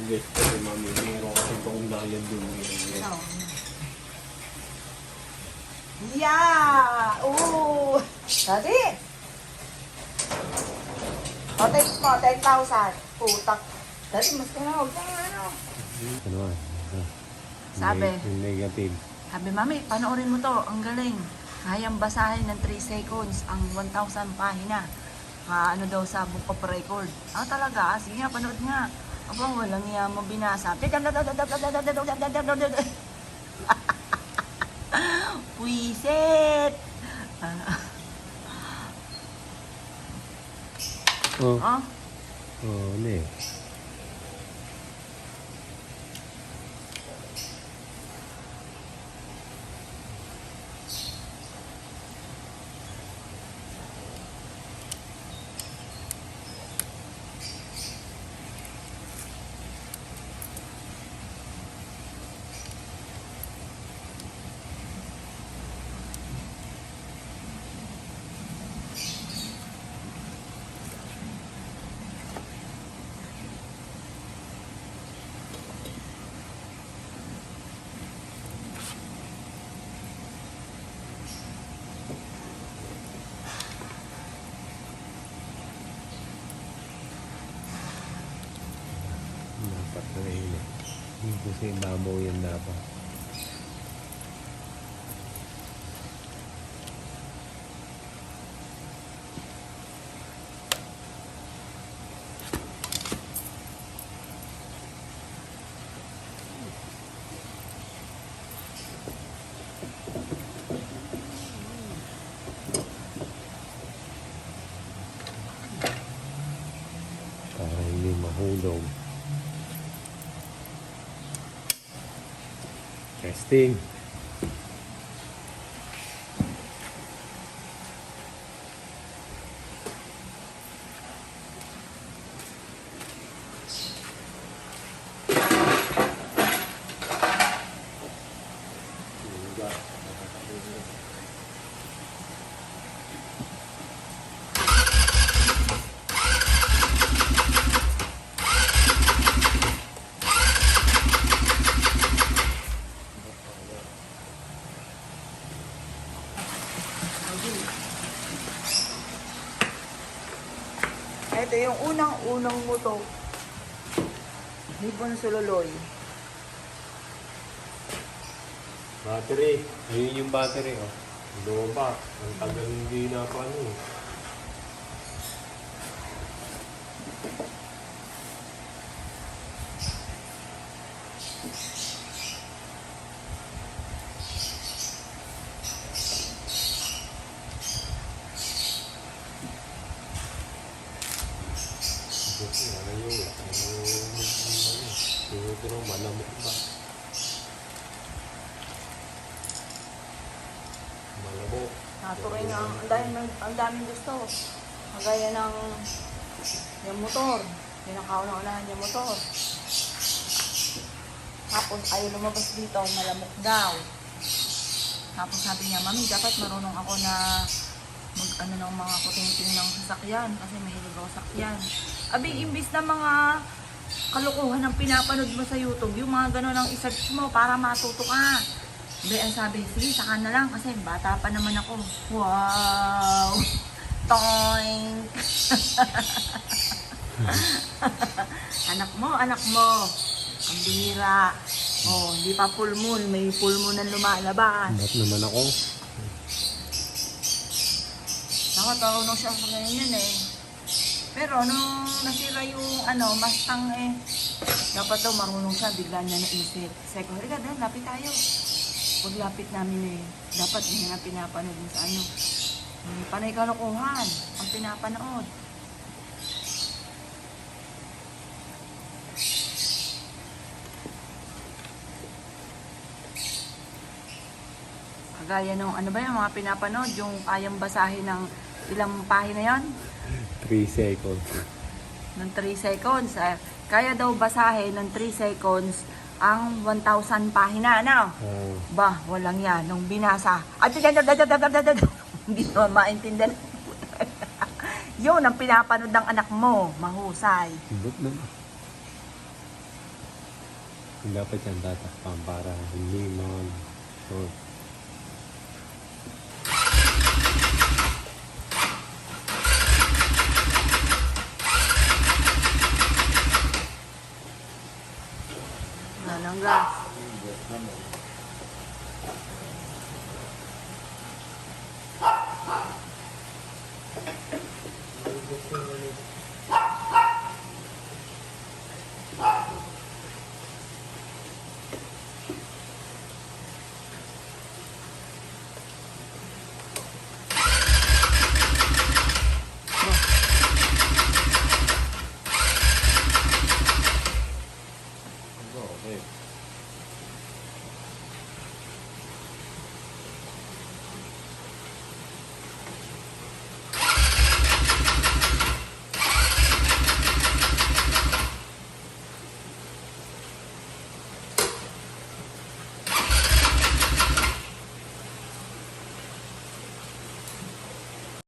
guest kasi mami, meron kasi itong layad dun. No. Yeah! Ooh! Daddy! O, take mo, 10,000. Putak. Daddy, mas ka na, huwag ka na, ano. Ano ah? Sabi. Yung negative. Sabi, mami, panoorin mo to. Ang galing. Kayang basahin ng 3 seconds ang 1,000 pahina. Ano daw sa book of record. Talaga? Sige nga, panood nga. Aba, walang niya mo binasa. Puisit! Oh. Oh? Oh, ano eh. Dapat na yun eh. Kasi babaw yan dapat. Para hindi mahulog. Testing. Ito yung unang-unang moto. Hipon sululoy. Battery. Ayun yung battery, oh. Loba. Ang tagal hindi na pa ano eh. Siguro malamok ba? Malamok. Natuloy nga, ang daming gusto. Kagaya ng yung motor. Yung nakauna-unahan yung motor. Tapos ayaw lumabas dito, malamok daw. Tapos sabi niya, mami, dapat marunong ako na mag-ano ng mga kuting-ting ng sasakyan kasi mahilig ako sakyan. Abi, imbis na mga kalukuhan ng pinapanood mo sa YouTube, yung mga gano'n ang isearch mo para matuto ka. Abi, ang sabi, sige, saka na lang kasi bata pa naman ako. Wow! Toink! anak mo. Ang bihira. Oh, hindi pa full moon, may full moon ang lumalabas. Ba't naman ako? Nakatulong siya sa ganyan eh. Pero nung nasira yung Mustang eh, dapat daw marunong siya, bigla niya naisip. Sabi ko, halika doon, lapit tayo. Paglapit namin eh, dapat hindi na pinapanood sa ano. Panay kalukuhan ang pinapanood. Kagaya nung ano ba yung mga pinapanood, yung kayang basahin ng ilang pahina yon? 3 seconds. Ng 3 seconds. Kaya daw basahin ng 3 seconds ang 1,000 pahina, ano? Ba, walang yan. Nung binasa, hindi naman maintindihan. Yun ang pinapanood ng anak mo. Mahusay. Dapat yan tatakpan para hindi mag short. Nanang gas. Okay.